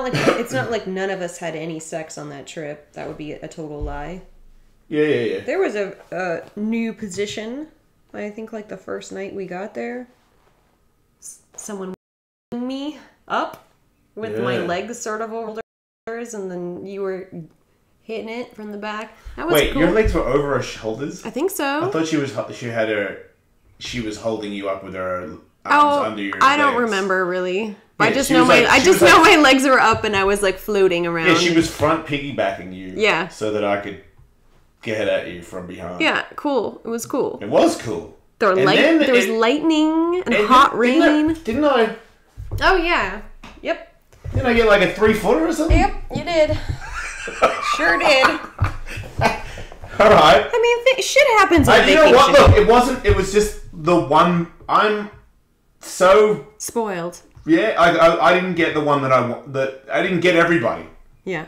it's not like none of us had any sex on that trip. That would be a total lie. Yeah. There was a new position. I think like the first night we got there, someone me up with my legs sort of over shoulders, and then you were hitting it from the back. That was cool. Your legs were over her shoulders? I think so. I thought she was holding you up with her arms under your legs. I don't remember really. Yeah, I just know my legs were up and I was like floating around. Yeah, she was front piggybacking you. Yeah. So that I could get at you from behind. Yeah, cool. It was cool. It was cool. There was lightning and hot rain. Didn't I? Oh yeah. Yep. Didn't I get like a 3-footer or something? Yep, you did. Sure did. All right. I mean, shit happens on vacation. You know what? Look, it wasn't. It was just the one. I'm so spoiled. Yeah, I didn't get the one that I didn't get everybody. Yeah.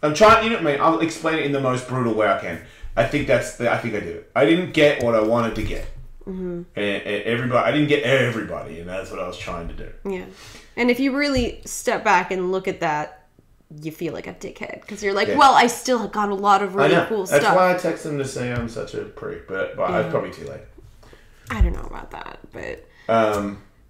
I'm trying. You know what I mean? I'll explain it in the most brutal way I can. I think I did it. I didn't get what I wanted to get. Mm-hmm. And everybody, I didn't get everybody, and that's what I was trying to do. Yeah. And if you really step back and look at that, you feel like a dickhead because you're like, well, I still got a lot of really cool stuff. That's why I text them to say I'm such a prick, but I was probably too late. I don't know about that, but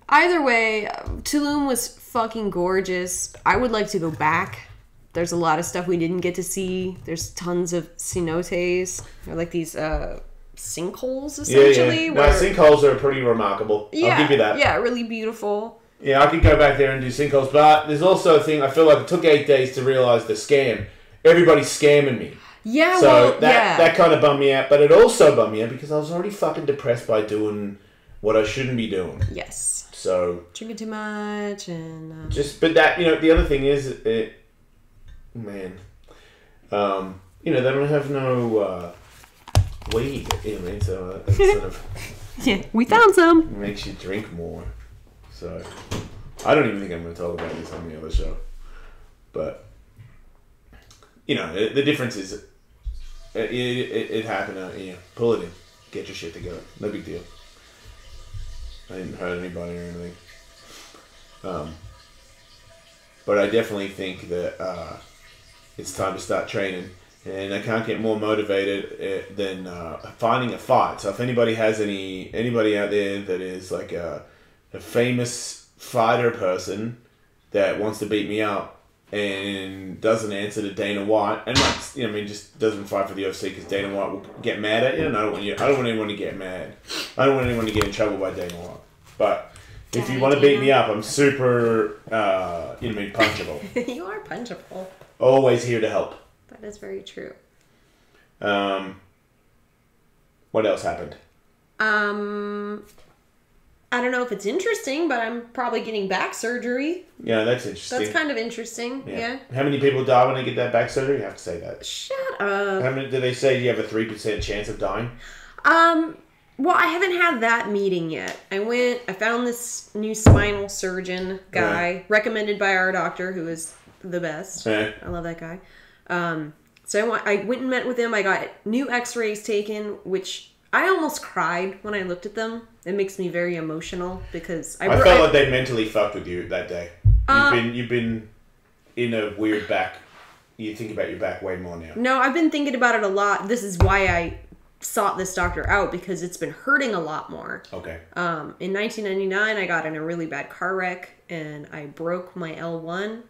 either way, Tulum was fucking gorgeous. I would like to go back. There's a lot of stuff we didn't get to see. There's tons of cenotes. They're like these sinkholes, essentially. Yeah. No, sinkholes are pretty remarkable. Yeah, I'll give you that. Yeah, really beautiful. Yeah, I could go back there and do sinkholes, but there's also a thing, I feel like it took 8 days to realize the scam. Everybody's scamming me. Yeah, so that kind of bummed me out, but it also bummed me out because I was already fucking depressed by doing what I shouldn't be doing. Yes. So drinking too much and but that, the other thing is they don't have no weed, so it's sort of yeah, we found some. It makes you drink more. So I don't even think I'm going to talk about this on the other show, but the difference is it happened. Pull it in, get your shit together. No big deal. I didn't hurt anybody or anything. But I definitely think that it's time to start training, and I can't get more motivated than finding a fight. So if anybody has anybody out there that is like a famous fighter person that wants to beat me up and doesn't answer to Dana White, and just doesn't fight for the UFC because Dana White will get mad at you, and I don't want anyone to get mad. I don't want anyone to get in trouble by Dana White. But if you want to beat me up, I'm super, punchable. You are punchable. Always here to help. That is very true. What else happened? I don't know if it's interesting, but I'm probably getting back surgery. Yeah, that's interesting. That's kind of interesting, yeah. How many people die when they get that back surgery? You have to say that. Shut up. How many, do they say you have a 3% chance of dying? Well, I haven't had that meeting yet. I found this new spinal surgeon guy, recommended by our doctor, who is the best. I love that guy. So I went and met with him. I got new x-rays taken, which I almost cried when I looked at them. It makes me very emotional because I felt like they mentally fucked with you that day. You've been in a weird back. You think about your back way more now. No, I've been thinking about it a lot. This is why I sought this doctor out, because it's been hurting a lot more. Okay. In 1999, I got in a really bad car wreck and I broke my L1.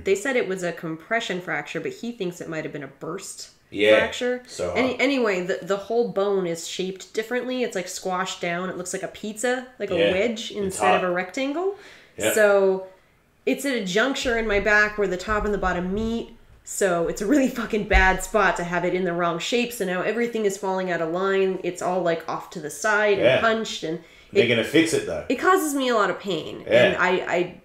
They said it was a compression fracture, but he thinks it might have been a burst fracture. So anyway, the whole bone is shaped differently. It's like squashed down. It looks like a pizza, like a wedge instead of a rectangle. Yep. So it's at a juncture in my back where the top and the bottom meet. So it's a really fucking bad spot to have it in the wrong shape. So now everything is falling out of line. It's all like off to the side and punched. And they're going to fix it though. It causes me a lot of pain. Yeah. And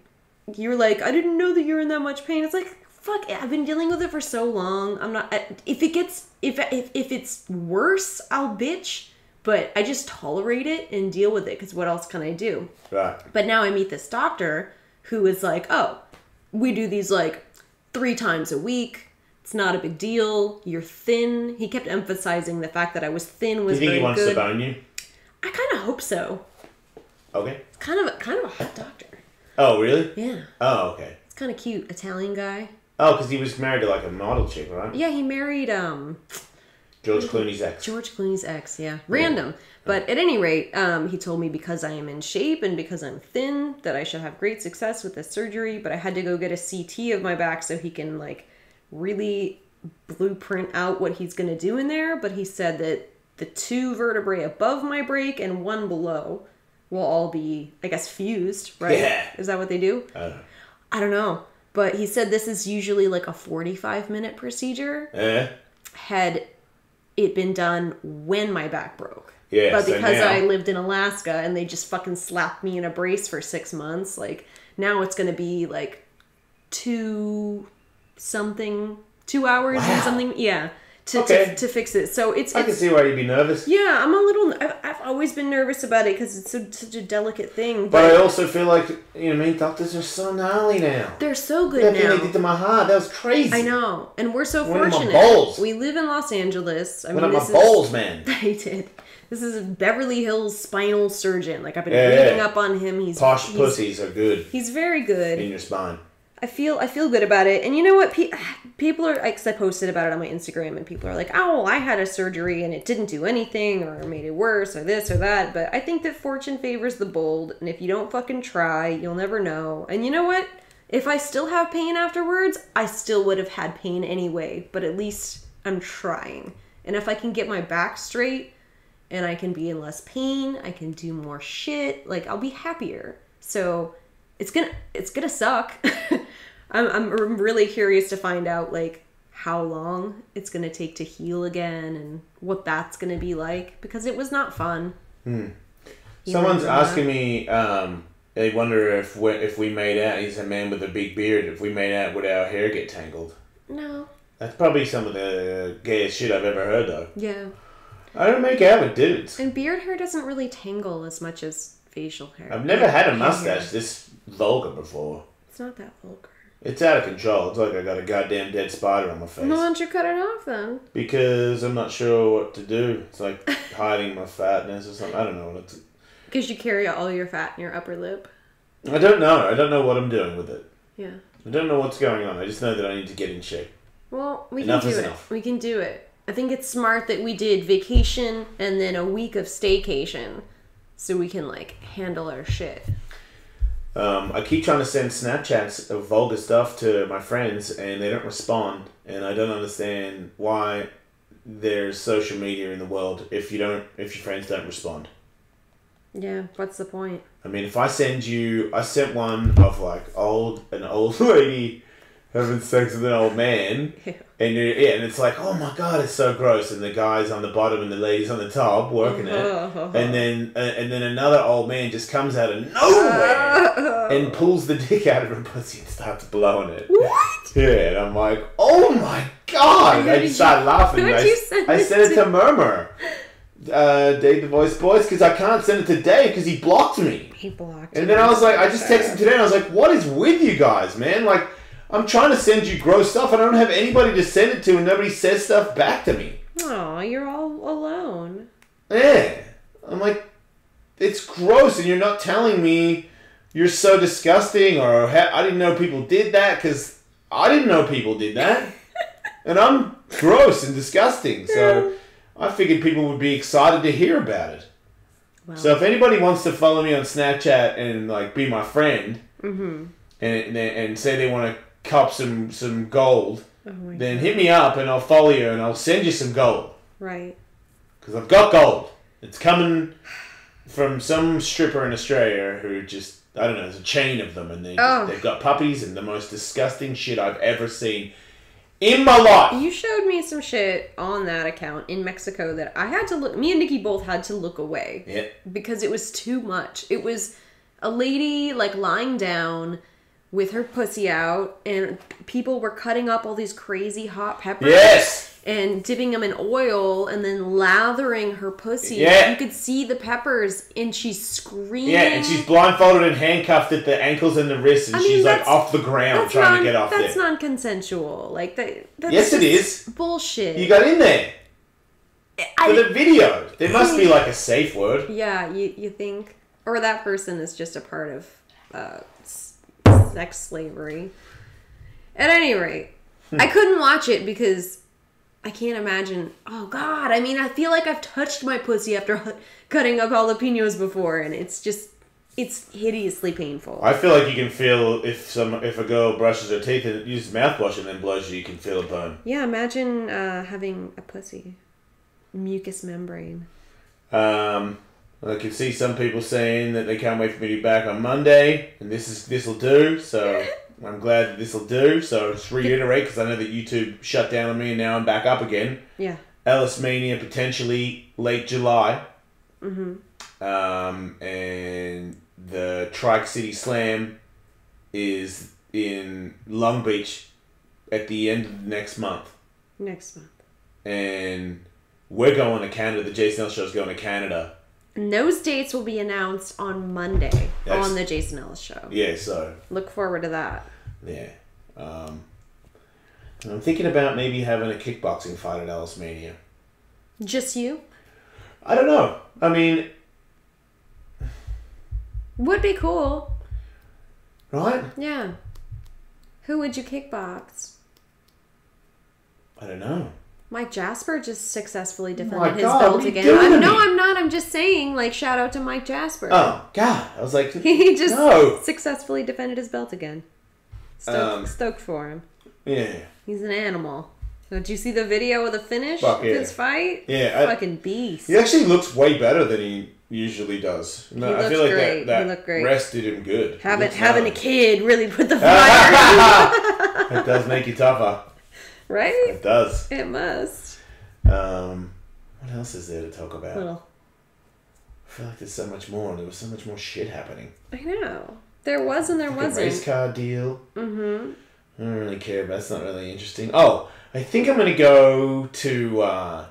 you're like, I didn't know that you're in that much pain. It's like, fuck, I've been dealing with it for so long. I'm not, if it's worse, I'll bitch, but I just tolerate it and deal with it because what else can I do? Right. But now I meet this doctor who is like, oh, we do these like 3 times a week. It's not a big deal. You're thin. He kept emphasizing the fact that I was thin was very good. Do you think he wants to bone you? I kind of hope so. Okay. It's kind of a hot doctor. Oh, really? Yeah. Oh, okay. kind of cute. Italian guy. Oh, because he was married to like a model chick, right? Yeah, he married George Clooney's ex. George Clooney's ex, yeah. Random. But at any rate, he told me because I am in shape and because I'm thin that I should have great success with this surgery, but I had to go get a CT of my back so he can like really blueprint out what he's going to do in there. But he said that the 2 vertebrae above my break and 1 below will all be, I guess, fused, right? Yeah. Is that what they do? I don't know. But he said this is usually like a 45-minute procedure. Yeah. Had it been done when my back broke. Yeah, but because so now, I lived in Alaska and they just fucking slapped me in a brace for 6 months, like now it's going to be like 2 hours and something. Yeah. To fix it. So I can see why you'd be nervous. Yeah, I've always been nervous about it because it's such a delicate thing. But I also feel like, you know what I mean, doctors are so gnarly now. They're so good now. That thing they did to my heart, that was crazy. I know. And we're so fortunate. My balls. We live in Los Angeles. My balls, man. I did. This is a Beverly Hills spinal surgeon. Like, I've been reading up on him. Posh pussies are good. He's very good. In your spine. I feel good about it. And you know what? People are, because I posted about it on my Instagram, and people are like, oh, I had a surgery and it didn't do anything or made it worse or this or that. But I think that fortune favors the bold. And if you don't fucking try, you'll never know. And you know what? If I still have pain afterwards, I still would have had pain anyway. But at least I'm trying. And if I can get my back straight and I can be in less pain, I can do more shit, like I'll be happier. So it's gonna suck. I'm really curious to find out like how long it's gonna take to heal again and what that's gonna be like, because it was not fun. Someone's asking me, they wonder if we made out. He's a man with a big beard. If we made out, would our hair get tangled? No. That's probably some of the gayest shit I've ever heard, though. Yeah. I don't make out with dudes. And beard hair doesn't really tangle as much as facial hair. I've never had a mustache this vulgar before. It's not that vulgar. It's out of control. It's like I got a goddamn dead spider on my face. Why don't you cut it off then? Because I'm not sure what to do. It's like hiding my fatness or something. I don't know what it's... Because you carry all your fat in your upper lip? I don't know. I don't know what I'm doing with it. Yeah. I don't know what's going on. I just know that I need to get in shape. Well, we can do it. We can do it. I think it's smart that we did vacation and then a week of staycation so we can, like, handle our shit. I keep trying to send Snapchats of vulgar stuff to my friends and they don't respond. And I don't understand why there's social media in the world if your friends don't respond. Yeah, what's the point? I mean, if I sent one of like an old lady having sex with an old man, and it's like, oh my god, it's so gross, and the guy's on the bottom and the lady's on the top working it, and then another old man just comes out of nowhere and pulls the dick out of her pussy and starts blowing it. What? Yeah, and I'm like, oh my god! And I just started laughing. I sent it to Murmur. Dave the Voice Boys, because I can't send it to Dave because he blocked me. He blocked me. And then I was like, I just texted him today and I was like, what is with you guys, man? Like, I'm trying to send you gross stuff and I don't have anybody to send it to and nobody says stuff back to me. Aw, you're all alone. Yeah. I'm like, it's gross and you're not telling me you're so disgusting or I didn't know people did that, because I didn't know people did that. And I'm gross and disgusting, so... I figured people would be excited to hear about it. Wow. So if anybody wants to follow me on Snapchat and like be my friend, and say they want to cop some gold, then hit me up and I'll follow you and I'll send you some gold. Right. Because I've got gold. It's coming from some stripper in Australia who just, I don't know, there's a chain of them and they've got puppies and the most disgusting shit I've ever seen in my life. You showed me some shit on that account in Mexico that I had to look... Me and Nikki both had to look away. Yeah. Because it was too much. It was a lady, like, lying down with her pussy out, and people were cutting up all these crazy hot peppers. Yes! And dipping them in oil, and then lathering her pussy. Yeah. You could see the peppers, and she's screaming. Yeah, and she's blindfolded and handcuffed at the ankles and the wrists, and she's like off the ground trying to get off there. That's non-consensual. Like that's yes, it is. Bullshit. You got in there. For the video. There must be like a safe word. Yeah, you think. Or that person is just a part of sex slavery. At any rate, I couldn't watch it because I can't imagine. Oh, God. I mean, I feel like I've touched my pussy after cutting up jalapenos before, and it's hideously painful. I feel like you can feel if a girl brushes her teeth and uses mouthwash and then blows you can feel a burn. Yeah, imagine having a pussy. Mucous membrane. I can see some people saying that they can't wait for me to be back on Monday, and this'll do. So I'm glad that this'll do. So just reiterate, because I know that YouTube shut down on me, and now I'm back up again. Yeah. Ellismania potentially late July. Mm-hmm. And the Trike City Slam is in Long Beach at the end of next month. And we're going to Canada. The Jason Ellis Show's going to Canada. And those dates will be announced on Monday on the Jason Ellis Show. Yeah, so look forward to that. Yeah. I'm thinking about maybe having a kickboxing fight at Ellismania. Just you? I don't know. I mean... Would be cool. Right? Yeah. Who would you kickbox? I don't know. Mike Jasper just successfully defended his belt again. No, I'm not. I'm just saying, like, shout out to Mike Jasper. Oh, God. I was like, he just successfully defended his belt again. Stoked for him. Yeah. He's an animal. Did you see the video of the finish of his fight? Yeah. Fucking beast. He actually looks way better than he usually does. No, I feel like great. that rest did him good. Having a kid really put the fire. It does make you tougher. Right? It does. It must. What else is there to talk about? I feel like there's so much more, and there was so much more shit happening. I know. There was and there wasn't. A race car deal. Mm-hmm. I don't really care, but that's not really interesting. Oh, I think I'm going to go to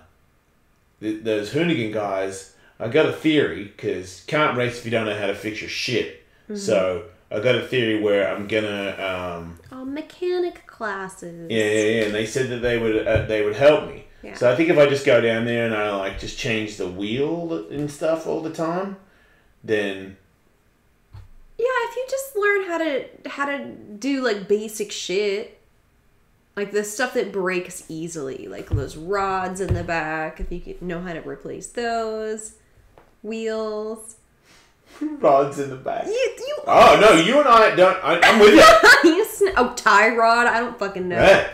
those Hoonigan guys. I got a theory, because can't race if you don't know how to fix your shit. Mm-hmm. So I got a theory where I'm going to... mechanic classes. Yeah. And they said that they would help me. Yeah. So I think if I just go down there and I like just change the wheel and stuff all the time, then... Yeah, if you just learn how to do like basic shit, like the stuff that breaks easily, like those rods in the back, if you could know how to replace those, wheels. Rods in the back. You oh no, you and I don't. I'm with you. Tie rod. I don't fucking know. Right.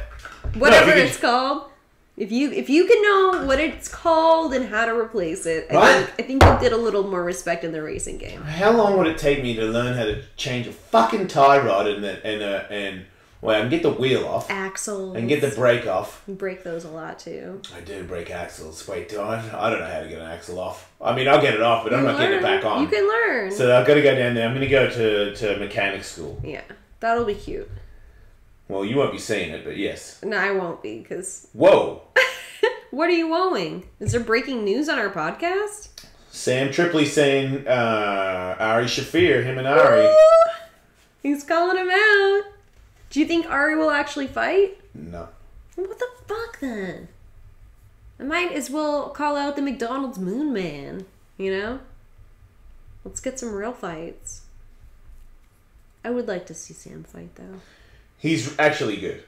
Whatever it's called. If you can know what it's called and how to replace it, I think you did a little more respect in the racing game. How long would it take me to learn how to change a fucking tie rod and I can get the wheel off, axles, and get the brake off? You break those a lot too. I do break axles. Wait, I don't know how to get an axle off. I mean, I'll get it off, but I'm not getting it back on. You can learn. So I've got to go down there. I'm going to go to mechanic school. Yeah, that'll be cute. Well, you won't be seeing it, but yes. No, I won't be, because... Whoa! What are you owing? Is there breaking news on our podcast? Sam Tripoli saying Ari Shafir, him and Ari. Ooh, he's calling him out. Do you think Ari will actually fight? No. What the fuck, then? I might as well call out the McDonald's Moon Man, you know? Let's get some real fights. I would like to see Sam fight, though. He's actually good.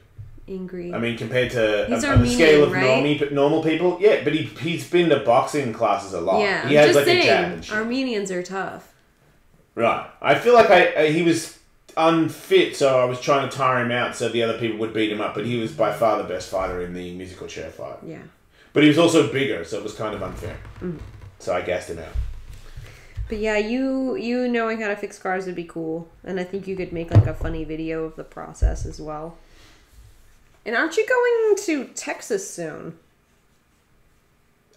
Angry. I mean, compared to he's on the scale of right? normal people, yeah, but he's been to boxing classes a lot. Yeah, he I'm has just like saying, a jab and shit. Armenians are tough. Right. I feel like he was unfit, so I was trying to tire him out so the other people would beat him up, but he was by far the best fighter in the musical chair fight. Yeah. But he was also bigger, so it was kind of unfair. Mm. So I gassed him out. But yeah, you knowing how to fix cars would be cool. And I think you could make like a funny video of the process as well. And aren't you going to Texas soon?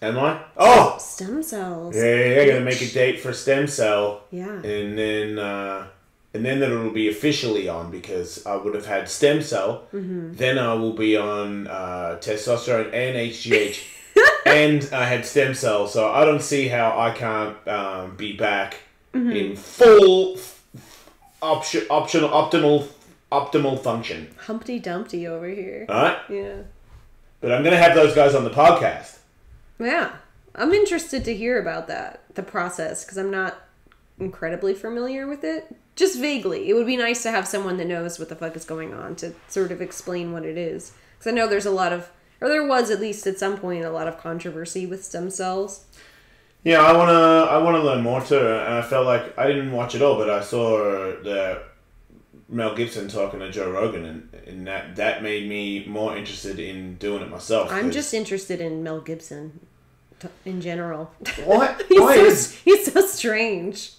Am I? Oh! Stem cells. Yeah, I gotta make a date for stem cell. Yeah. And then it'll be officially on, because I would have had stem cell. Mm-hmm. Then I will be on testosterone and HGH. And I had stem cell, so I don't see how I can't be back in full optimal function. Humpty Dumpty over here. Alright? Yeah. But I'm going to have those guys on the podcast. Yeah. I'm interested to hear about that, the process, because I'm not incredibly familiar with it. Just vaguely. It would be nice to have someone that knows what the fuck is going on to sort of explain what it is. Because I know there's a lot of, or there was at least at some point, a lot of controversy with stem cells. Yeah, I wanna learn more too. And I felt like I didn't watch it all, but I saw the Mel Gibson talking to Joe Rogan, and that made me more interested in doing it myself. I'm just interested in Mel Gibson in general. What? He's so strange.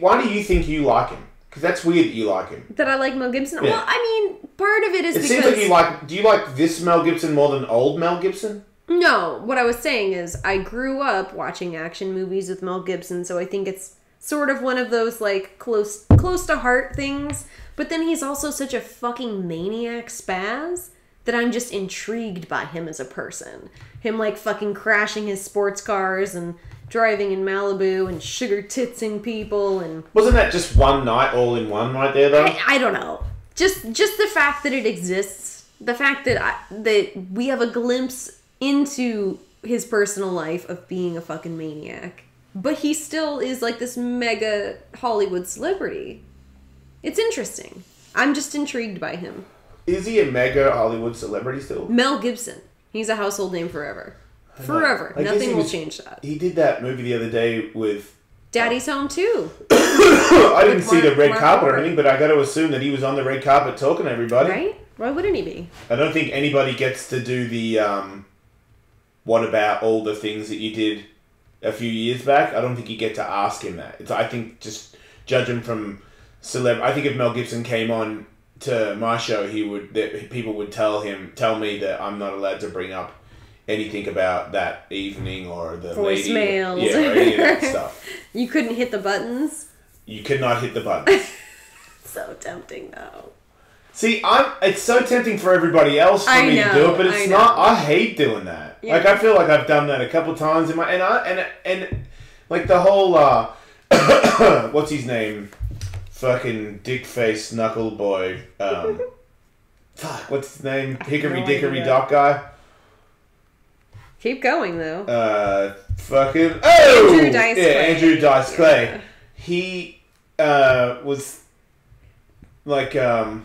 Why do you think you like him? Because that's weird that you like him. That I like Mel Gibson? Yeah. Well, I mean, part of it is because... It seems like you like... Do you like this Mel Gibson more than old Mel Gibson? No. What I was saying is I grew up watching action movies with Mel Gibson, so I think it's sort of one of those, like, close to heart things. But then he's also such a fucking maniac spaz that I'm just intrigued by him as a person. Him, like, fucking crashing his sports cars and... driving in Malibu and sugar titsing people and... Wasn't that just one night all in one right there, though? I don't know. Just the fact that it exists. The fact that that we have a glimpse into his personal life of being a fucking maniac. But he still is like this mega Hollywood celebrity. It's interesting. I'm just intrigued by him. Is he a mega Hollywood celebrity still? Mel Gibson. He's a household name forever. Forever. Nothing will change that. He did that movie the other day with... Daddy's Home too. I didn't see the red carpet or anything, but I got to assume that he was on the red carpet talking to everybody. Right? Why wouldn't he be? I don't think anybody gets to do the... what about all the things that you did a few years back? I don't think you get to ask him that. I think just judging from I think if Mel Gibson came on to my show, people would tell me that I'm not allowed to bring up anything about that evening or the voicemails. Lady. Yeah, or any of that stuff. You couldn't hit the buttons? You could not hit the buttons. So tempting, though. See, it's so tempting for everybody else for me to do it, but it's not. I hate doing that. Yeah. Like, I feel like I've done that a couple times in my... And like, the whole... what's his name? Fucking dick-face knuckle boy. Fuck, what's his name? Hickory Dickory Dock guy? Keep going, though. Fucking... Oh! Andrew Dice Clay. Yeah, Andrew Dice Clay. Yeah. He was... like, kind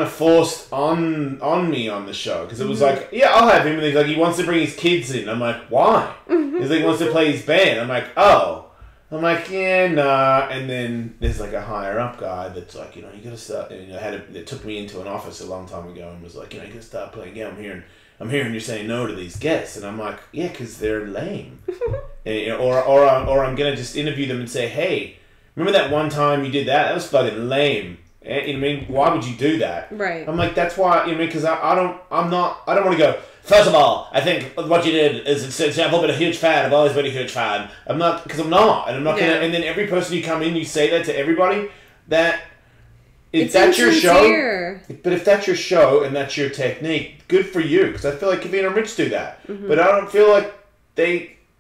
of forced on me on the show. Because it was like, yeah, I'll have him. And he's like, he wants to bring his kids in. I'm like, why? He's like, he wants to play his band. I'm like, oh. I'm like, yeah, nah. And then there's like a higher up guy that's like, you gotta start. And, it took me into an office a long time ago and was like, you gotta start playing. Yeah, I'm hearing you're saying no to these guests. And I'm like, yeah, because they're lame. or I'm gonna just interview them and say, hey, remember that one time you did that? That was fucking lame. You know what I mean? Why would you do that? Right. I'm like, that's why, because I don't want to go, first of all, I think what you did is, I've been a huge fan, I've always been a huge fan. I'm not, because I'm not. And I'm not going to, and then every person you come in, you say that to everybody, that, if that's your show, but if that's your show and that's your technique, good for you. Because I feel like Kavina and Rich do that. Mm-hmm. But I don't feel like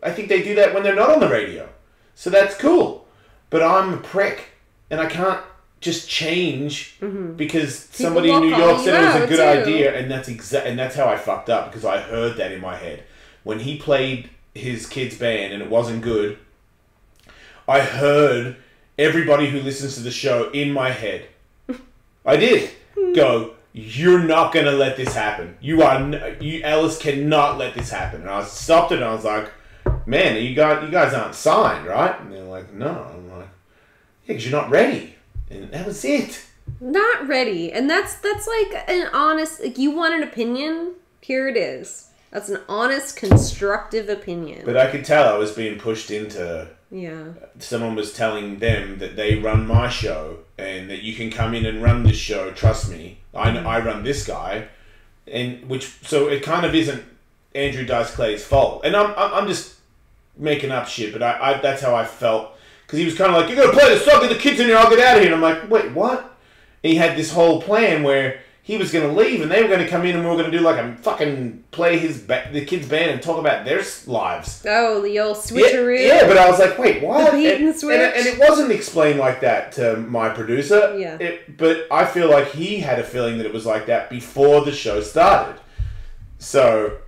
I think they do that when they're not on the radio. So that's cool. But I'm a prick. And I can't just change because somebody in New York said it was a good idea, and that's how I fucked up, because I heard that in my head when he played his kid's band and it wasn't good. I heard everybody who listens to the show in my head. I did go, you're not gonna let this happen. You Ellis cannot let this happen. And I stopped it and I was like, man, you guys aren't signed, right? And they're like, no. I'm like, yeah, because you're not ready. And that was it. Not ready. And that's like an honest... Like, you want an opinion? Here it is. That's an honest, constructive opinion. But I could tell I was being pushed into... Yeah. Someone was telling them that they run my show and that you can come in and run this show. Trust me. I run this guy. So it kind of isn't Andrew Dice Clay's fault. And I'm just making up shit, but I that's how I felt. Because he was kind of like, you're going to play the song, get the kids in here, I'll get out of here. And I'm like, wait, what? And he had this whole plan where he was going to leave and they were going to come in and we were going to do like a fucking play the kids' band and talk about their lives. Oh, the old switcheroo. Yeah, but I was like, wait, what? The beat and switch. And it wasn't explained like that to my producer. Yeah. But I feel like he had a feeling that it was like that before the show started. So,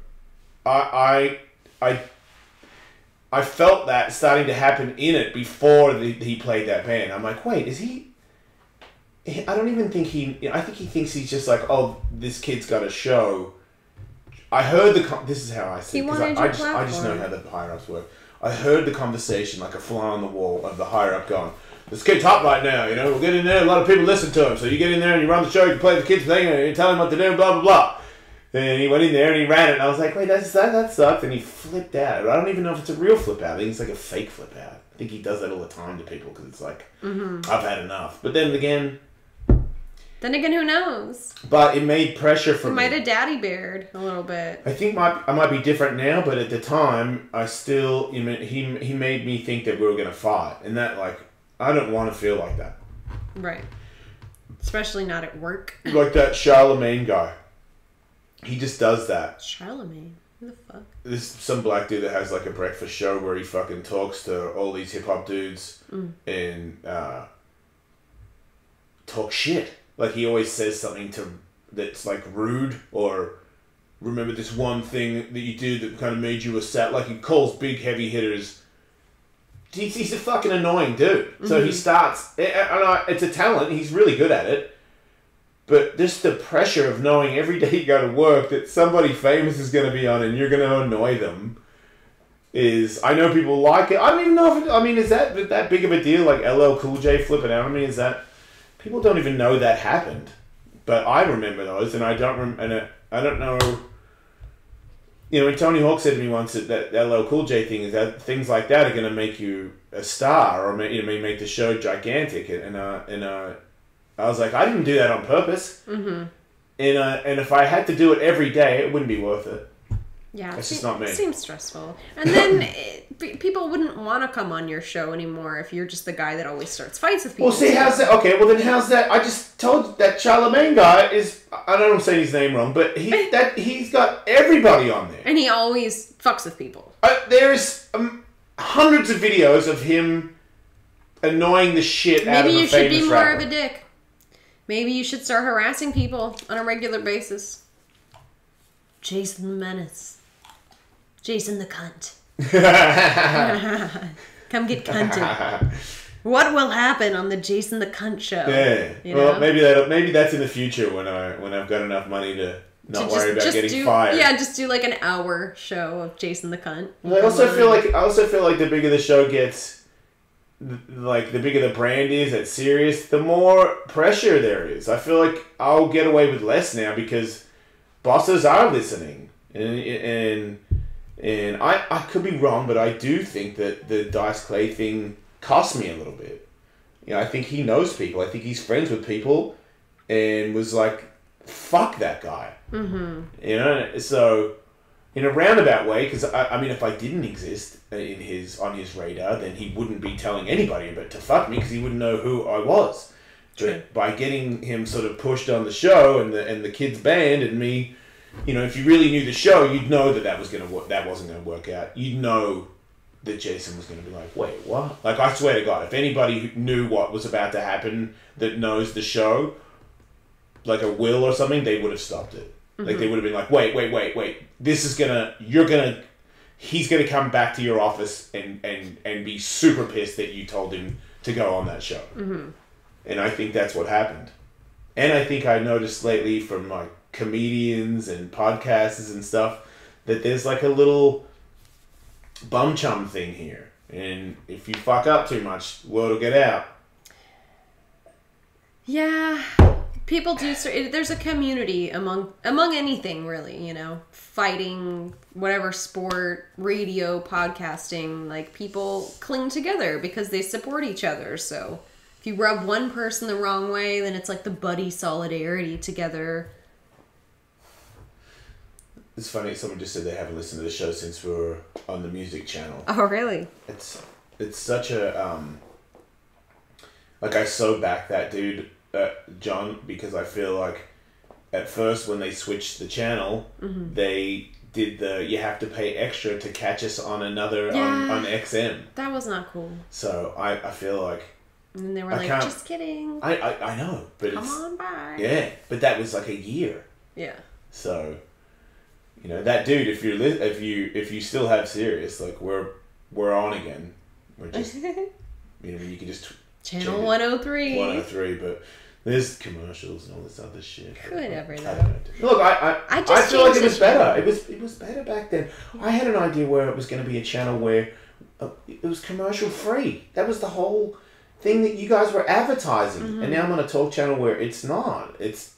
I felt that starting to happen in it before he played that band. I'm like, wait, is he? I don't even think he. I think he thinks he's just like, oh, this kid's got a show. I heard this is how I see it, because I just know how the higher ups work. I heard the conversation like a fly on the wall of the higher up going, this kid's hot right now, we'll get in there, a lot of people listen to him, so you get in there and you run the show, you play the kids thing, and you tell him what to do, blah, blah, blah. And he went in there and he ran it, and I was like, wait, that sucked, and he flipped out. I don't even know if it's a real flip out. I think it's like a fake flip out. I think he does that all the time to people, because it's like, I've had enough. But then again, who knows? But it made pressure for me. He might have daddy beared a little bit. I think I might be different now, but at the time, I still, he made me think that we were going to fight. And that, like, I don't want to feel like that. Right. Especially not at work. Like that Charlemagne guy. He just does that. Charlemagne? Who the fuck? There's some black dude that has like a breakfast show where he fucking talks to all these hip hop dudes and talk shit. Like he always says something that's like rude, or remember this one thing that you did that kind of made you a sat. Like he calls big heavy hitters. He's a fucking annoying dude. So he starts. It's a talent. He's really good at it. But just the pressure of knowing every day you go to work that somebody famous is going to be on and you're going to annoy them is... I know people like it. I don't even know if... is that big of a deal? Like LL Cool J flipping out on me? Is that... People don't even know that happened. But I remember those, and I don't know... when Tony Hawk said to me once that LL Cool J thing is that things like that are going to make you a star, or may make the show gigantic, and I was like, I didn't do that on purpose. And if I had to do it every day, it wouldn't be worth it. Yeah, it's just not me. It seems stressful. And then people wouldn't want to come on your show anymore if you're just the guy that always starts fights with people. Well, see, how's that? Okay, well then how's that? I just told you that Charlemagne guy is... I don't know if I'm saying his name wrong, but he's got everybody on there. And he always fucks with people. There's hundreds of videos of him annoying the shit out of a famous rapper. Maybe you should be more of a dick. Maybe you should start harassing people on a regular basis. Jason the Menace. Jason the Cunt. Come get cunted. What will happen on the Jason the Cunt show? Yeah. Well, maybe that's in the future when I've got enough money to not worry about getting fired. Yeah, just do like an hour show of Jason the Cunt. I also feel like the bigger the show gets, like the bigger the brand is at Sirius, the more pressure there is. I feel like I'll get away with less now because bosses are listening, and I could be wrong, but I do think that the Dice Clay thing cost me a little bit. I think he knows people. I think he's friends with people, and was like, "Fuck that guy." So in a roundabout way, because I mean, if I didn't exist on his radar, then he wouldn't be telling anybody to fuck me because he wouldn't know who I was. True. But by getting him sort of pushed on the show and the kids band and me, if you really knew the show, you'd know that wasn't going to work out. You'd know that Jason was going to be like, wait, what? Like, I swear to God, if anybody knew what was about to happen that knows the show, like a will or something, they would have stopped it. Like, they would have been like, wait. He's going to come back to your office and be super pissed that you told him to go on that show. And I think that's what happened. And I think I noticed lately from like comedians and podcasters and stuff that there's like a little bum chum thing here. And if you fuck up too much, word will get out. Yeah. People do. There's a community among anything, really. Fighting, whatever sport, radio, podcasting. Like, people cling together because they support each other. So if you rub one person the wrong way, then it's like the buddy solidarity together. It's funny. Someone just said they haven't listened to the show since we were on the music channel. Oh, really? It's such a like, I so back that dude. John, because I feel like at first when they switched the channel, they did you have to pay extra to catch us on another on XM. That was not cool. So I feel like, and they were like, just kidding. I know, but come on by. Yeah, but that was like a year. Yeah. So, that dude, if you still have Sirius, like, we're we're on again. We're just, you can just Channel 103. 103, but there's commercials and all this other shit. Whatever, though. I don't know. Look, I feel like it was better. It was better back then. I had an idea where it was going to be a channel where it was commercial free. That was the whole thing that you guys were advertising. Mm-hmm. And now I'm on a talk channel where it's not. It's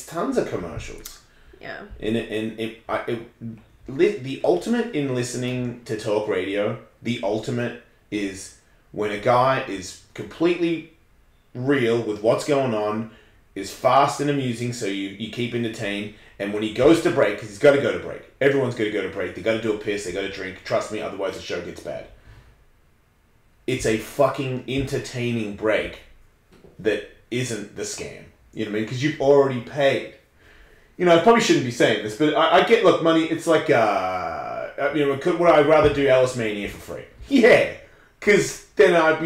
tons of commercials. Yeah. The ultimate in listening to talk radio, the ultimate is when a guy is completely real with what's going on, is fast and amusing, so you keep entertained, and when he goes to break, because he's got to go to break. Everyone's got to go to break. They got to do a piss. They got to drink. Trust me, otherwise the show gets bad. It's a fucking entertaining break that isn't the scam. You know what I mean? Because you've already paid. You know, I probably shouldn't be saying this, but I get, look, money, it's like, would I rather do Alice Mania for free? Yeah, because then I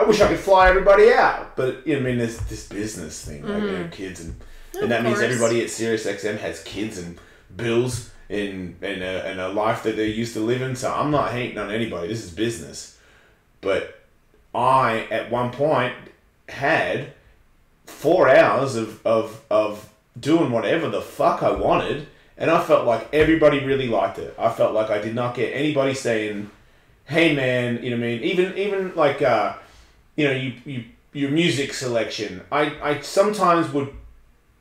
wish I could fly everybody out. But, you know what I mean, there's this business thing, like, kids, and that means everybody at SiriusXM has kids and bills and a life that they're used to living, so I'm not hating on anybody, this is business. But I, at one point, had 4 hours of doing whatever the fuck I wanted, and I felt like everybody really liked it. I felt like I did not get anybody saying, hey man, you know what I mean, even like your music selection. I sometimes would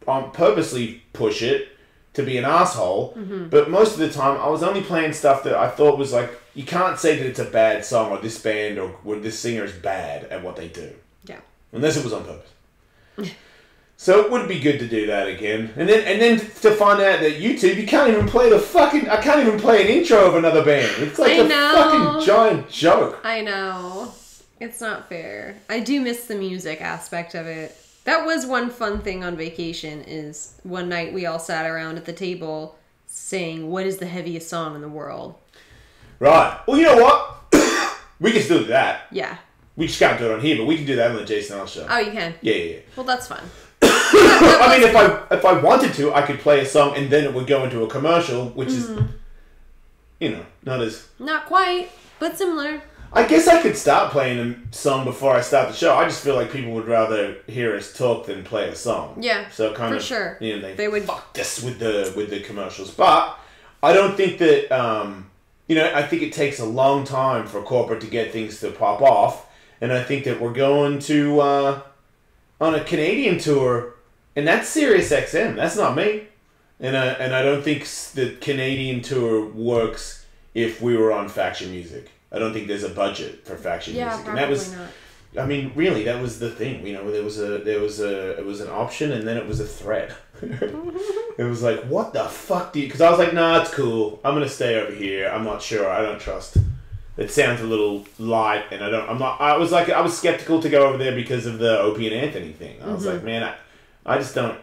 purposely push it to be an asshole, but most of the time I was only playing stuff that I thought was like, you can't say that it's a bad song or this band or this singer is bad at what they do. Yeah. Unless it was on purpose. So it would be good to do that again. And then to find out that YouTube, you can't even play I can't even play an intro of another band. It's like fucking giant joke. I know. It's not fair. I do miss the music aspect of it. That was one fun thing on vacation, is one night we all sat around at the table saying, what is the heaviest song in the world? Right. Well, you know what? We can still do that. Yeah. We just can't do it on here, but we can do that on the Jason L show. Oh, you can? Yeah. Well, that's fun. I mean, if I wanted to, I could play a song and then it would go into a commercial, which is, not quite, but similar. I guess I could start playing a song before I start the show. I just feel like people would rather hear us talk than play a song. Yeah, so kind for of, sure. They would fuck this with the commercials. But I don't think that, I think it takes a long time for corporate to get things to pop off. And I think that we're going to, on a Canadian tour, and that's SiriusXM. That's not me. And I don't think the Canadian tour works if we were on Faction Music. I don't think there's a budget for Faction Music. And that was not. I mean, really, that was the thing. It was an option and then it was a threat. It was like, what the fuck do you, because I was like, nah, it's cool. I'm gonna stay over here. I'm not sure. I don't trust. It sounds a little light, and I was skeptical to go over there because of the Opie and Anthony thing. I was like, man, I just don't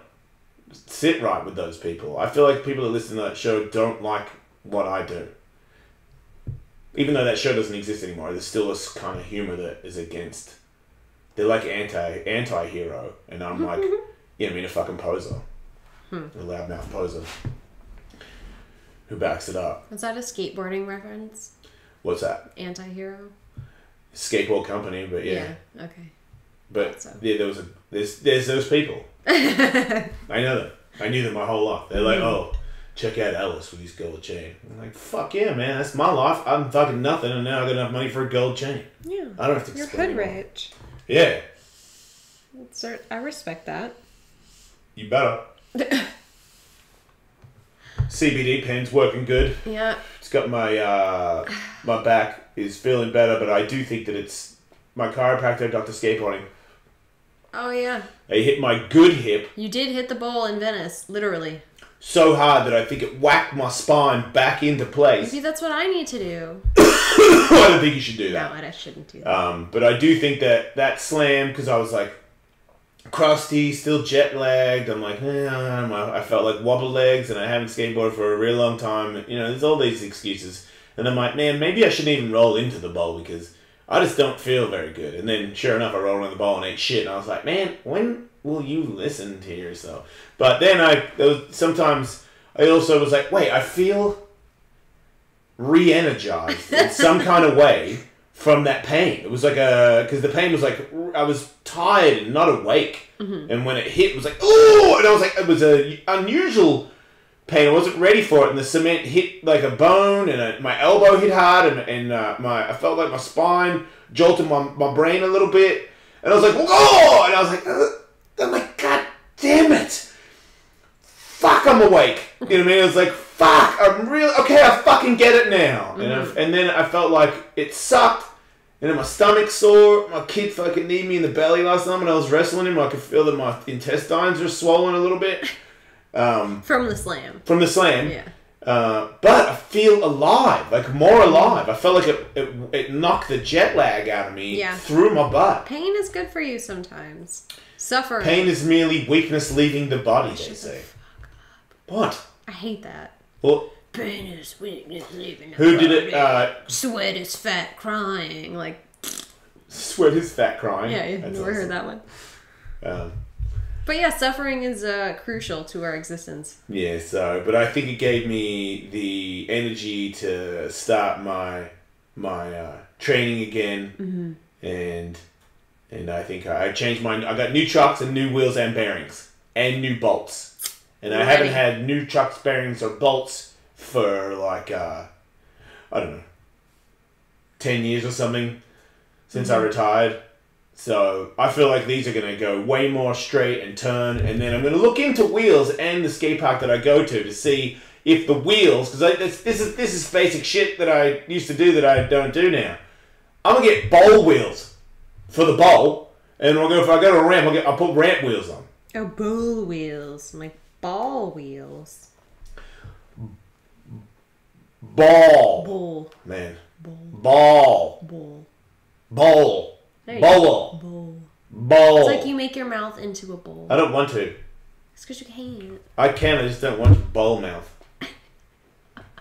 sit right with those people. I feel like people that listen to that show don't like what I do. Even though that show doesn't exist anymore, there's still this kind of humor that is against. They're like anti-hero, and I'm like, a fucking poser. A loudmouth poser. Who backs it up. Is that a skateboarding reference? What's that? Anti-hero? Skateboard company, but yeah. Yeah, okay. But yeah, there's those people. I know them. I knew them my whole life. They're like, oh, check out Ellis with his gold chain. I'm like, fuck yeah, man, that's my life. I'm fucking nothing, and now I got enough money for a gold chain. Yeah. I don't have to You're explain. hood rich. Yeah. I respect that. You better. CBD pen's working good. Yeah. It's got my my back is feeling better, but I do think that it's my chiropractor, Dr. Skateboarding. Oh yeah. I hit my good hip. You did hit the bowl in Venice, literally. So hard that I think it whacked my spine back into place. Maybe that's what I need to do. I don't think you should do that. No, I shouldn't do that. But I do think that slam, because I was like crusty, still jet lagged. I'm like, I felt like wobble legs, and I haven't skateboarded for a real long time. There's all these excuses, and I'm like, man, maybe I shouldn't even roll into the bowl because I just don't feel very good. And then, sure enough, I rolled in the bowl and ate shit, and I was like, man, when will you listen to yourself? But then sometimes I also was like, wait, I feel re-energized in some kind of way from that pain. It was like because the pain was like, I was tired and not awake. And when it hit, it was like, oh! And I was like, it was a unusual pain. I wasn't ready for it. And the cement hit like a bone, and my elbow hit hard, and I felt like my spine jolted my brain a little bit. And I was like, oh! And I was like, I'm like, God damn it! Fuck, I'm awake. You know what I mean? I was like, fuck, I'm really okay. I fucking get it now. And then I felt like it sucked. And then my stomach sore. My kid fucking kneed me in the belly last time when I was wrestling him. I could feel that my intestines were swollen a little bit. From the slam. From the slam. Yeah. But I feel alive, like more alive. I felt like it knocked the jet lag out of me through my butt. Pain is good for you sometimes. Suffering. Pain is merely weakness leaving the body, they say. What? I hate that. Well, pain is weakness leaving the who body. did it? Sweat is fat crying. Like. Sweat is fat crying. Yeah, you've never heard that one. But yeah, suffering is crucial to our existence. Yeah, but I think it gave me the energy to start my training again, and I think I changed I got new trucks and new wheels and bearings and new bolts, and I haven't had new trucks, bearings, or bolts for like I don't know, 10 years or something since I retired. So I feel like these are going to go way more straight and turn, and then I'm going to look into wheels and the skate park that I go to see if the wheels, because this is basic shit that I used to do that I don't do now. I'm going to get bowl wheels for the bowl, and if I go to a ramp, I'll put ramp wheels on. Oh, bowl wheels, like ball wheels. Ball. Man. Ball. Bowl. Bowl. It's like you make your mouth into a bowl. I don't want to. It's because you can't. I can, I just don't want to bowl mouth.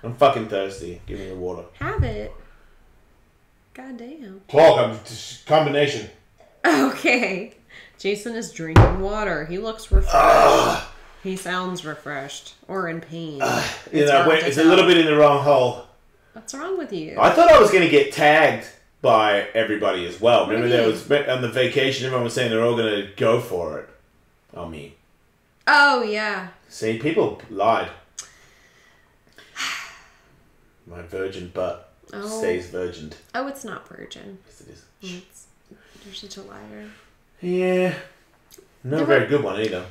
I'm fucking thirsty. Give me the water. Have it. Goddamn. Combination. Okay. Jason is drinking water. He looks refreshed. He sounds refreshed. Or in pain. It's a little bit in the wrong hole. What's wrong with you? I thought I was going to get tagged by everybody as well. Remember there was on the vacation, everyone was saying they're all going to go for it. Oh, me. Oh, yeah. See, people lied. My virgin butt stays virgined. Oh, it's not virgin. Yes, it is. You're such a liar. Yeah. Not a very good one either.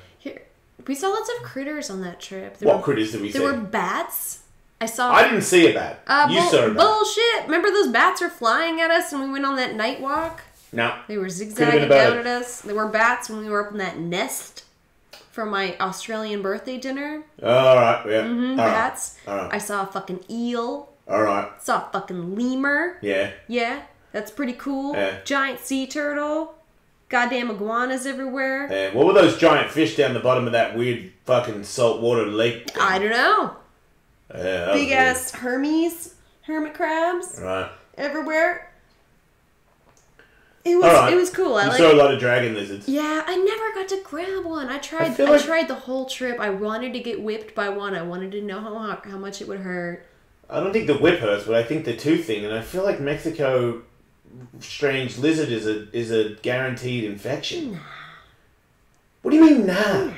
We saw lots of critters on that trip. What critters did we see? There were bats. I didn't see a bat. You saw a bat. Bullshit. Remember those bats were flying at us when we went on that night walk? No. They were zigzagging down at us. There were bats when we were up in that nest for my Australian birthday dinner. All right. Yeah. Bats. All right. I saw a fucking eel. All right. Saw a fucking lemur. Yeah. Yeah. That's pretty cool. Yeah. Giant sea turtle. Goddamn iguanas everywhere. Yeah. What were those giant fish down the bottom of that weird fucking saltwater lake thing? I don't know. Yeah, big ass hermit crabs. Right. Everywhere. It was cool. I saw a lot of dragon lizards. Yeah, I never got to grab one. I tried the whole trip. I wanted to get whipped by one. I wanted to know how much it would hurt. I don't think the whip hurts, but I think the tooth thing, and I feel like Mexico strange lizard is a guaranteed infection. Nah. What do you mean nah?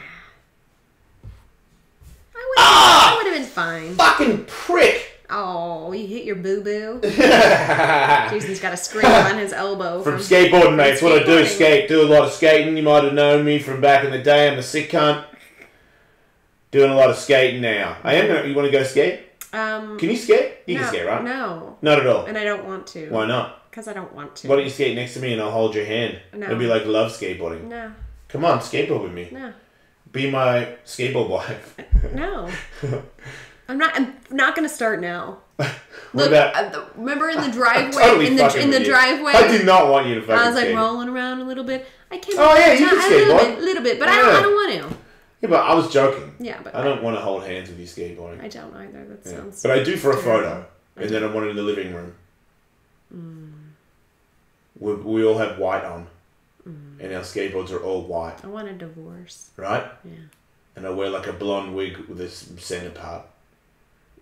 I would have been fine. Fucking prick! Oh, you hit your boo-boo. Jason's got a scrape on his elbow. From skateboarding, mate. It's what I do, skate. Do a lot of skating. You might have known me from back in the day. I'm a sick cunt. Doing a lot of skating now. You want to go skate? Can you skate? You can skate, right? No. Not at all? And I don't want to. Why not? Because I don't want to. Why don't you skate next to me and I'll hold your hand? No. It'll be like love skateboarding. No. Come on, skateboard with me. No. Be my skateboard wife. No. I'm not going to start now. Look, remember in the driveway? Totally in the driveway? I do not want you to fucking I was like skate. rolling around a little bit. I can't. Oh yeah, you can skateboard. A little bit, but I don't want to. Yeah, but I was joking. Yeah, but I don't want to hold hands with you skateboarding. I don't either. That sounds. But I do for a photo, and then I want it in the living room. We all have white on, and our skateboards are all white. I want a divorce. Right? Yeah. And I wear like a blonde wig with a center part,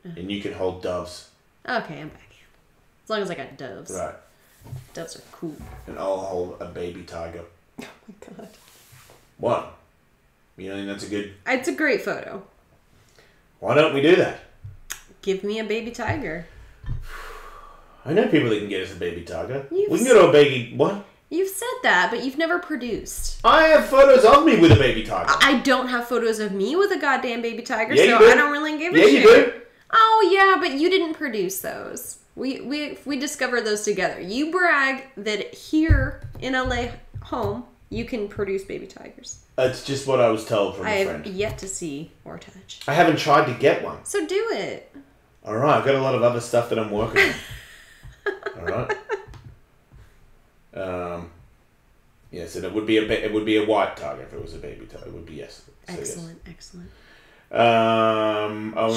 and you can hold doves. Okay, I'm back in. As long as I got doves. Right. Doves are cool. And I'll hold a baby tiger. Oh my god. What? You don't think that's a good... It's a great photo. Why don't we do that? Give me a baby tiger. I know people that can get us a baby tiger. We can go to a baby... What? You've said that, but you've never produced. I have photos of me with a baby tiger. I don't have photos of me with a goddamn baby tiger, yeah, so I don't really give a shit. Yeah, you do. Oh, yeah, but you didn't produce those. We discovered those together. You brag that here in LA home, you can produce baby tigers. That's just what I was told from a friend. I have yet to see or touch. I haven't tried to get one. So do it. All right, I've got a lot of other stuff that I'm working on. All right. Yes, and it would be a white tiger if it was a baby tiger. It would be yes. So excellent.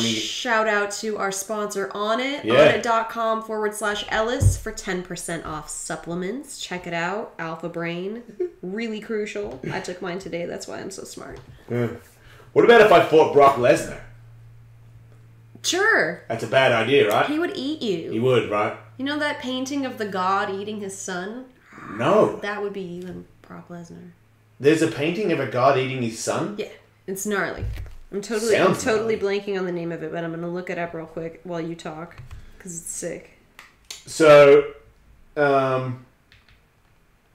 Shout out to our sponsor Onnit, onnit.com/Ellis for 10% off supplements. Check it out. Alpha Brain, really crucial. I took mine today. That's why I'm so smart. What about if I fought Brock Lesnar? Sure. That's a bad idea, right? He would eat you. He would, right? You know that painting of the god eating his son? No. That would be you and Brock Lesnar. There's a painting of a god eating his son? Yeah. It's gnarly. I'm totally blanking on the name of it, but I'm going to look it up real quick while you talk, because it's sick. So,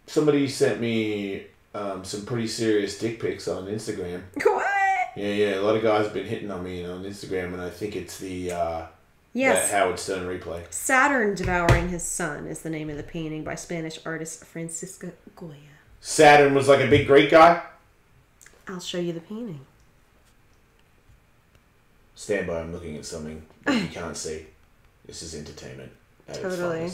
somebody sent me some pretty serious dick pics on Instagram. What? Yeah. A lot of guys have been hitting on me on Instagram, and I think it's that Howard Stern replay. Saturn Devouring His Son is the name of the painting by Spanish artist Francisca Goya. Saturn was like a big Greek guy? I'll show you the painting. Stand by, I'm looking at something that you can't see. This is entertainment. Totally.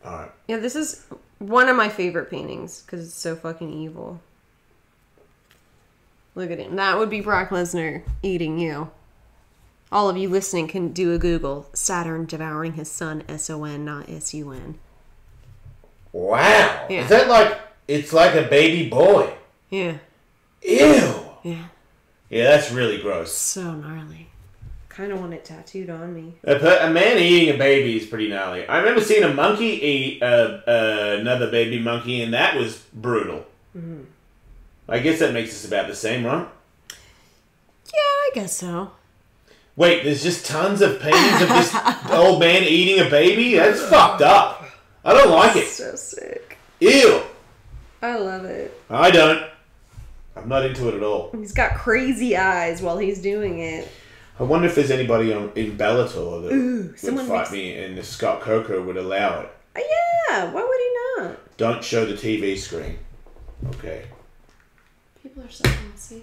Alright. Yeah, this is one of my favorite paintings because it's so fucking evil. Look at him. That would be Brock Lesnar eating you. All of you listening can do a Google. Saturn Devouring His Son, S-O-N, not S-U-N. Wow. Yeah. Is that like, it's like a baby boy? Yeah. Ew. Yeah. Yeah, that's really gross. So gnarly. Kind of want it tattooed on me. A man eating a baby is pretty gnarly. I remember seeing a monkey eat another baby monkey, and that was brutal. Mm-hmm. I guess that makes us about the same, right? Yeah, I guess so. Wait, there's just tons of paintings of this old man eating a baby? That's fucked up. I don't like it. So sick. Ew. I love it. I don't. I'm not into it at all. He's got crazy eyes while he's doing it. I wonder if there's anybody in Bellator that would fight me, and if Scott Coker would allow it. Yeah, why would he not? Don't show the TV screen. Okay. People are so fancy.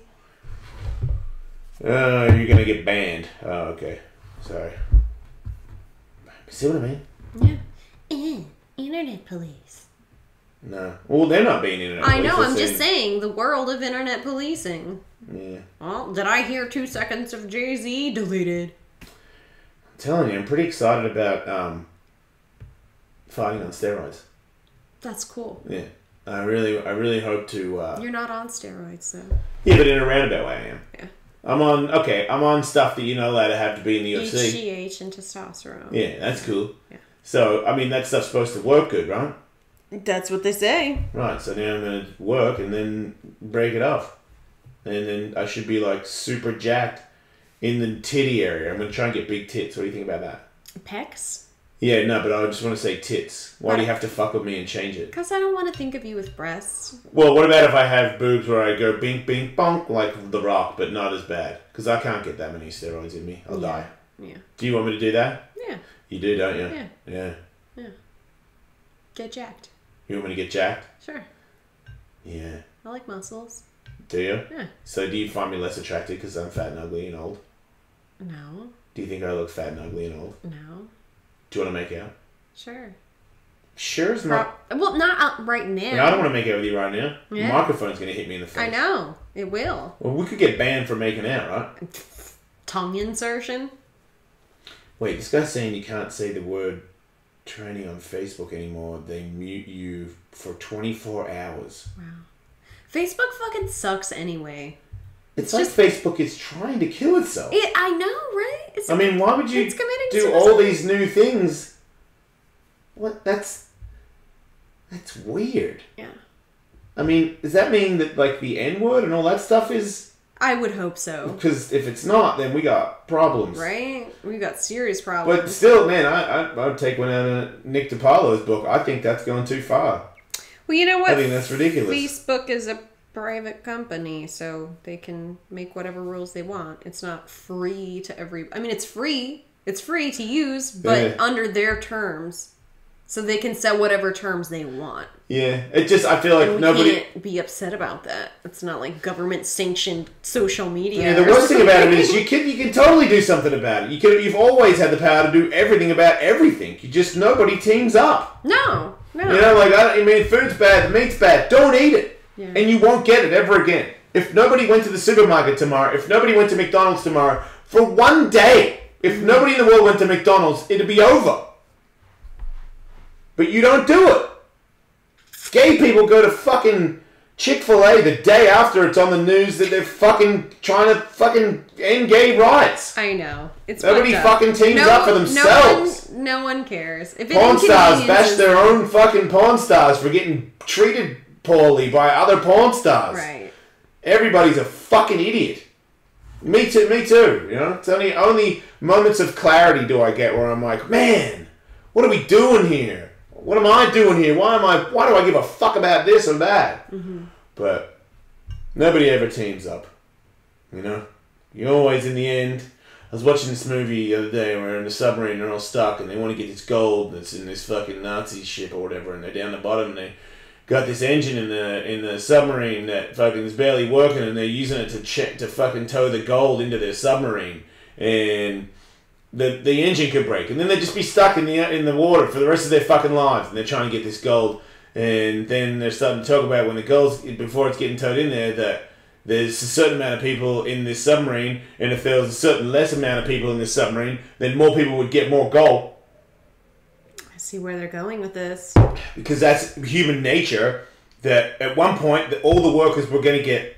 You're going to get banned. Oh, okay. Sorry. See what I mean? Yeah. Internet police. No. Well, they're not being internet police. I know, I'm just saying, the world of internet policing. Yeah. Well, did I hear 2 seconds of Jay-Z deleted? I'm telling you, I'm pretty excited about fighting on steroids. That's cool. Yeah. I really hope to... You're not on steroids, though. Yeah, but in a roundabout way I am. Yeah. I'm on stuff that you're not allowed to have to be in the UFC. HGH and testosterone. Yeah, that's cool. Yeah. So, I mean, that stuff's supposed to work good, right? That's what they say. Right, so now I'm going to work and then break it off. And then I should be, like, super jacked in the titty area. I'm going to try and get big tits. What do you think about that? Pecs? Yeah, no, but I just want to say tits. Why do you have to fuck with me and change it? Because I don't want to think of you with breasts. Well, what about if I have boobs where I go bink, bink, bonk, like The Rock, but not as bad? Because I can't get that many steroids in me. I'll die. Yeah. Do you want me to do that? Yeah. You do, don't you? Yeah. Yeah. Yeah. Get jacked. You want me to get jacked? Sure. Yeah. I like muscles. Do you? Yeah. So do you find me less attractive because I'm fat and ugly and old? No. Do you think I look fat and ugly and old? No. Do you want to make out? Sure. Sure is not... Well, not right now. Yeah, I don't want to make out with you right now. Yeah. The microphone's going to hit me in the face. I know. It will. Well, we could get banned for making out, right? Tongue insertion? Wait, this guy's saying you can't say the word training on Facebook anymore. They mute you for 24 hours. Wow. Facebook fucking sucks anyway. It's like Facebook is trying to kill itself. I know, right? I mean, why would you do all these new things? What? That's weird. Yeah. I mean, does that mean that, like, the N-word and all that stuff is... I would hope so. Because if it's not, then we got problems. Right? We got serious problems. But still, man, I'd take one out of Nick DiPaolo's book. I think that's going too far. Well, you know what? I think that's ridiculous. Facebook is a private company, so they can make whatever rules they want. It's not free to I mean, it's free. It's free to use, but under their terms. So they can set whatever terms they want. Yeah. It just, I feel like nobody... can't be upset about that. It's not like government-sanctioned social media. Yeah, the worst thing about it is you can totally do something about it. You've always had the power to do everything about everything. Nobody teams up. No. You know, like, I mean, food's bad, the meat's bad. Don't eat it. Yeah. And you won't get it ever again. If nobody went to the supermarket tomorrow, if nobody went to McDonald's tomorrow, for one day, if nobody in the world went to McDonald's, it'd be over. But you don't do it. Gay people go to fucking Chick-fil-A the day after it's on the news that they're fucking trying to fucking end gay rights. I know. It's nobody fucking teams up for themselves. No one cares. If porn stars bash their own fucking porn stars for getting treated poorly by other porn stars. Right. Everybody's a fucking idiot. Me too. You know, it's only moments of clarity do I get where I'm like, man, what are we doing here? What am I doing here? Why do I give a fuck about this and that? Mm-hmm. But nobody ever teams up. You know? You always, in the end... I was watching this movie the other day where they're in a submarine, they're all stuck, and they want to get this gold that's in this fucking Nazi ship or whatever, and they're down the bottom, and they got this engine in the submarine that fucking is barely working, and they're using it to fucking tow the gold into their submarine. And... The engine could break, and then they'd just be stuck in the water for the rest of their fucking lives, and they're trying to get this gold, and then they're starting to talk about when the gold's, before it's getting towed in there, that there's a certain amount of people in this submarine, and if there was a certain less amount of people in this submarine, then more people would get more gold. I see where they're going with this. Because that's human nature, that at one point, all the workers were going to get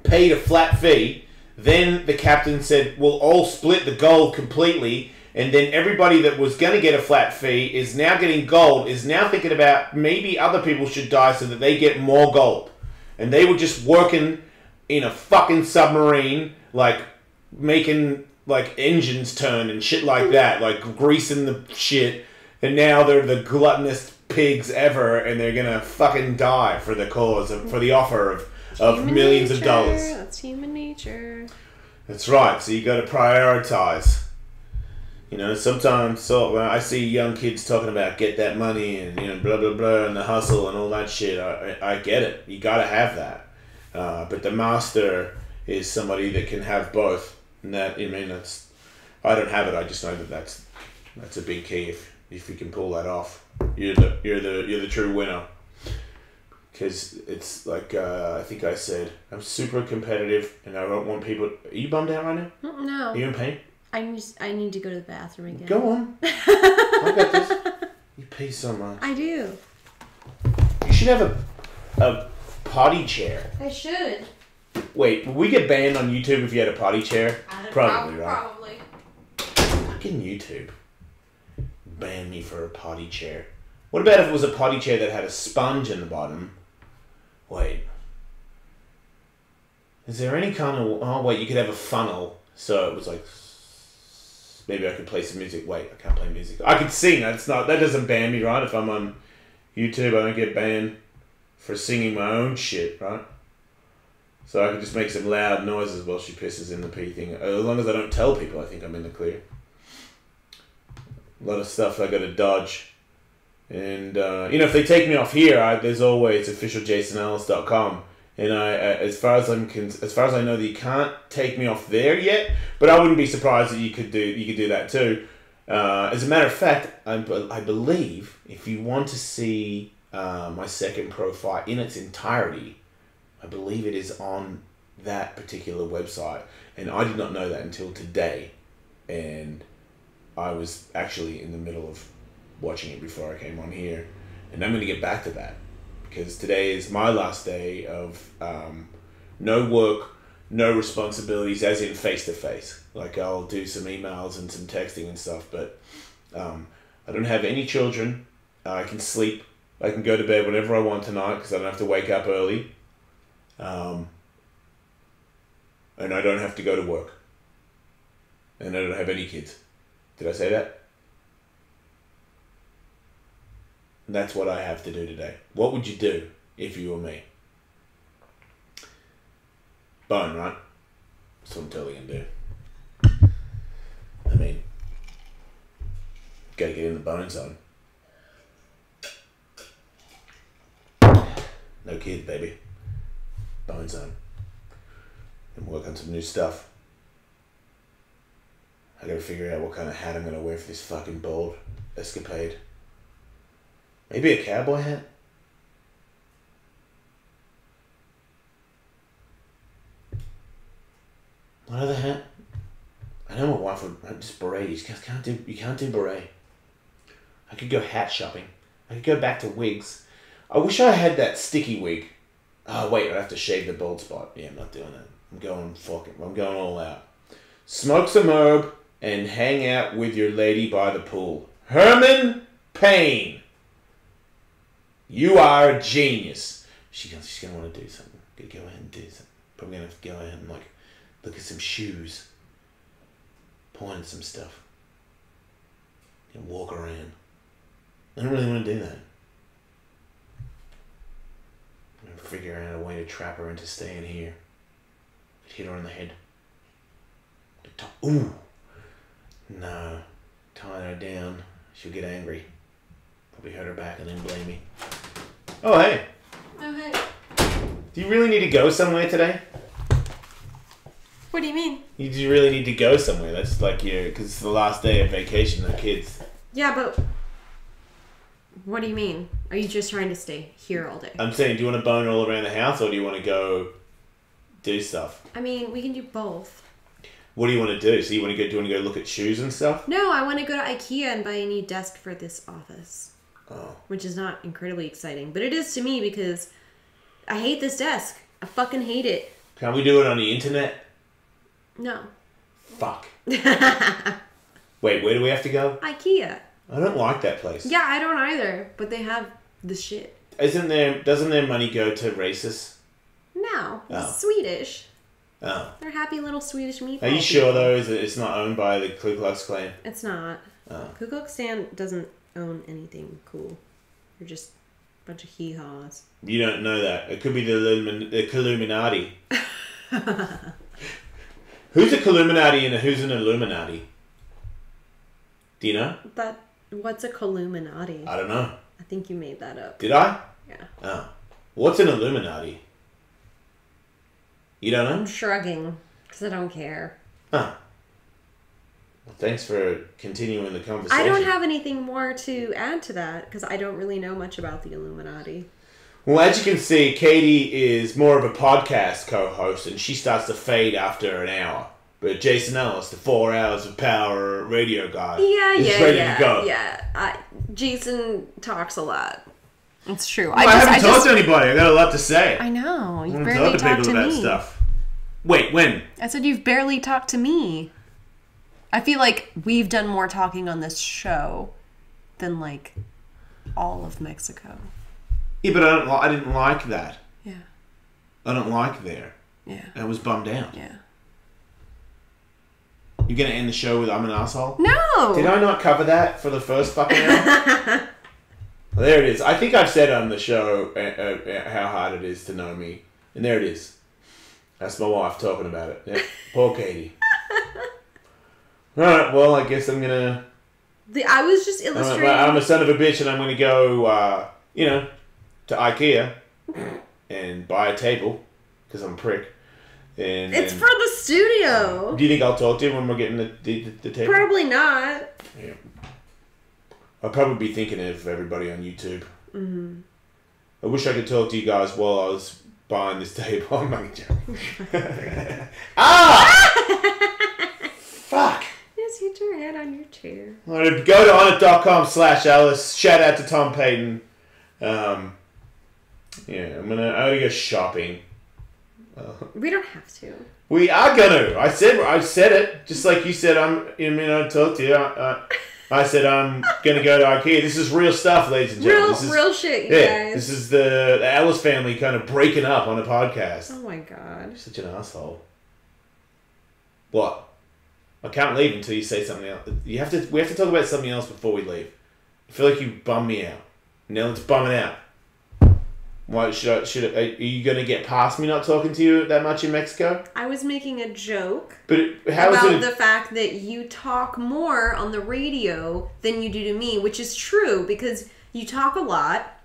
paid a flat fee. Then the captain said, we'll all split the gold completely. And then everybody that was going to get a flat fee is now getting gold, is now thinking about maybe other people should die so that they get more gold. And they were just working in a fucking submarine, like making like engines turn and shit like that, like greasing the shit. And now they're the gluttonous pigs ever, and they're going to fucking die for the cause, for the offer of millions of dollars. That's human nature. That's right. So you got to prioritize. You know, sometimes when I see young kids talking about get that money and, you know, blah blah blah and the hustle and all that shit, I get it. You got to have that. But the master is somebody that can have both. And that, I mean, I don't have it. I just know that that's a big key. If you can pull that off, you're the true winner. Because it's like, I think I said, I'm super competitive and I don't want people... Are you bummed out right now? No. Are you in pain? I need to go to the bathroom again. Go on. I got this. You pee so much. I do. You should have a potty chair. I should. Wait, will we get banned on YouTube if you had a potty chair? Probably, right? Probably. Fucking YouTube. Ban me for a potty chair. What about if it was a potty chair that had a sponge in the bottom? Wait. Is there any kind of... Oh, wait, you could have a funnel. So it was like... Maybe I could play some music. Wait, I can't play music. I could sing. That doesn't ban me, right? If I'm on YouTube, I don't get banned for singing my own shit, right? So I could just make some loud noises while she pisses in the pee thing. As long as I don't tell people, I think I'm in the clear. A lot of stuff I got to dodge. And, if they take me off here, there's always officialjasonellis.com. And as far as I know, that you can't take me off there yet. But I wouldn't be surprised that you could do that too. As a matter of fact, I believe if you want to see my second profile in its entirety, I believe it is on that particular website. And I did not know that until today. And I was actually in the middle of watching it before I came on here, and I'm going to get back to that because today is my last day of no work, no responsibilities, as in face-to-face. Like, I'll do some emails and some texting and stuff, but I don't have any children. I can sleep. I can go to bed whenever I want tonight because I don't have to wake up early. And I don't have to go to work. And I don't have any kids. Did I say that? And that's what I have to do today. What would you do if you were me? Bone, right? That's what I'm totally going to do. I mean, gotta get in the bone zone. No kids, baby. Bone zone. And work on some new stuff. I gotta figure out what kind of hat I'm gonna wear for this fucking bald escapade. Maybe a cowboy hat? What other hat? I know my wife would just beret. You can't do beret. I could go hat shopping. I could go back to wigs. I wish I had that sticky wig. Oh wait, I have to shave the bald spot. Yeah, I'm not doing that. I'm going all out. Smoke some herb and hang out with your lady by the pool. Herman Payne. You are a genius. She's gonna want to do something. Gonna go ahead and do something. Probably gonna have to go ahead and like look at some shoes. Point at some stuff. And walk around. I don't really want to do that. I'm gonna figure out a way to trap her into staying here. Hit her on the head. Ooh! No. Tie her down. She'll get angry. Probably hurt her back and then blame me. Oh, hey. Oh, hey. Do you really need to go somewhere today? What do you mean? You really need to go somewhere. That's like because it's the last day of vacation, the kids. Yeah, but what do you mean? Are you just trying to stay here all day? I'm saying, do you want to bone all around the house or do you want to go do stuff? I mean, we can do both. What do you want to do? So do you want to go look at shoes and stuff? No, I want to go to IKEA and buy a new desk for this office. Oh. Which is not incredibly exciting. But it is to me because I hate this desk. I fucking hate it. Can't we do it on the internet? No. Fuck. Wait, where do we have to go? IKEA. I don't like that place. Yeah, I don't either. But they have the shit. Doesn't their money go to racists? No. Oh. It's Swedish. Oh. They're happy little Swedish meatballs. Are you sure, though, that it's not owned by the Ku Klux Klan? It's not. Oh. Ku Klux Klan doesn't own anything cool. They're just a bunch of hee-haws. You don't know that. It could be the Illuminati. Who's a Illuminati and who's an Illuminati? Do you know? What's a Illuminati? I don't know. I think you made that up. Did I? Yeah. Oh. What's an Illuminati? You don't know? I'm shrugging because I don't care. Huh. Well, thanks for continuing the conversation. I don't have anything more to add to that because I don't really know much about the Illuminati. Well, as you can see, Katie is more of a podcast co-host and she starts to fade after an hour. But Jason Ellis, the 4 hours of power radio guy, is ready to go. Yeah, Jason talks a lot. It's true. Well, I haven't talked to anybody. I got a lot to say. I know. You barely talked to me. Stuff. Wait, when? I said you've barely talked to me. I feel like we've done more talking on this show than like all of Mexico. Yeah, but I didn't like that. Yeah. I don't like there. Yeah. I was bummed out. Yeah. You're gonna end the show with "I'm an asshole"? No. Did I not cover that for the first fucking hour? Well, there it is. I think I've said on the show how hard it is to know me, and there it is. That's my wife talking about it. Yeah. Poor Katie. All right. Well, I guess I'm gonna. I was just illustrating. I'm a son of a bitch, and I'm gonna go. To IKEA and buy a table because I'm a prick. And it's for the studio. Do you think I'll talk to him when we're getting the table? Probably not. Yeah. I'll probably be thinking of everybody on YouTube. Mm-hmm. I wish I could talk to you guys while I was buying this table. I'm not joking. Fuck! Just hit your head on your chair. Go to onit.com/Alice. Shout out to Tom Payton. Yeah, I'm gonna go shopping. We don't have to. We are gonna. I said it. Just like you said, I talked to you. I said I'm gonna go to IKEA. This is real stuff, ladies and gentlemen. Real shit, you guys. This is the Ellis family kind of breaking up on a podcast. Oh my god. You're such an asshole. What? I can't leave until you say something else. We have to talk about something else before we leave. I feel like you bum me out. Nell's bumming out. Why are you going to get past me not talking to you that much in Mexico? I was making a joke about the fact that you talk more on the radio than you do to me, which is true because you talk a lot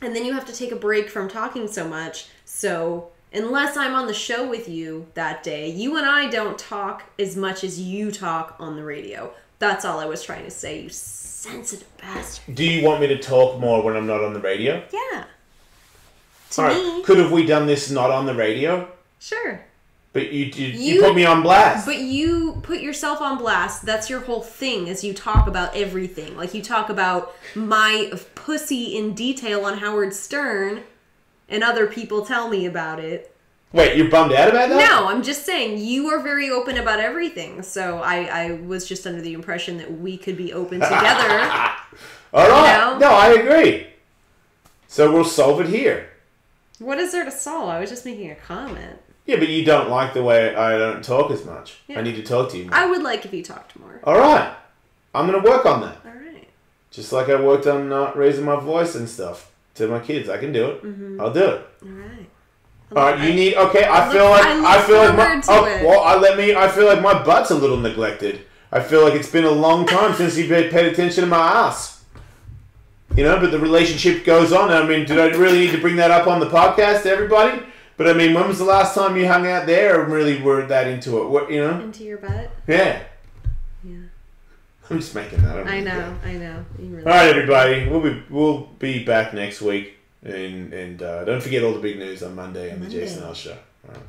and then you have to take a break from talking so much. So unless I'm on the show with you that day, you and I don't talk as much as you talk on the radio. That's all I was trying to say, you sensitive bastard. Do you want me to talk more when I'm not on the radio? Yeah. To me. Could have we done this not on the radio? Sure. But you put me on blast. But you put yourself on blast. That's your whole thing, is you talk about everything. Like, you talk about my pussy in detail on Howard Stern, and other people tell me about it. Wait, you're bummed out about that? No, I'm just saying, you are very open about everything. So I was just under the impression that we could be open together. All right. You know? No, I agree. So we'll solve it here. What is there to solve? I was just making a comment. Yeah, but you don't like the way I don't talk as much. Yeah. I need to talk to you more. I would like if you talked more. All right. I'm going to work on that. All right. Just like I worked on not raising my voice and stuff to my kids. I can do it. Mm-hmm. I'll do it. All right. All right, you need... Okay, I feel like my butt's a little neglected. I feel like it's been a long time since you paid attention to my ass. You know, but the relationship goes on. I mean, did I really need to bring that up on the podcast to everybody? But I mean, when was the last time you hung out there and really were that into it? What, you know? Into your butt? Yeah. Yeah. I'm just making that up. I know. Really all right, everybody. We'll be back next week. And don't forget all the big news on Monday on the Jason L Show. All right.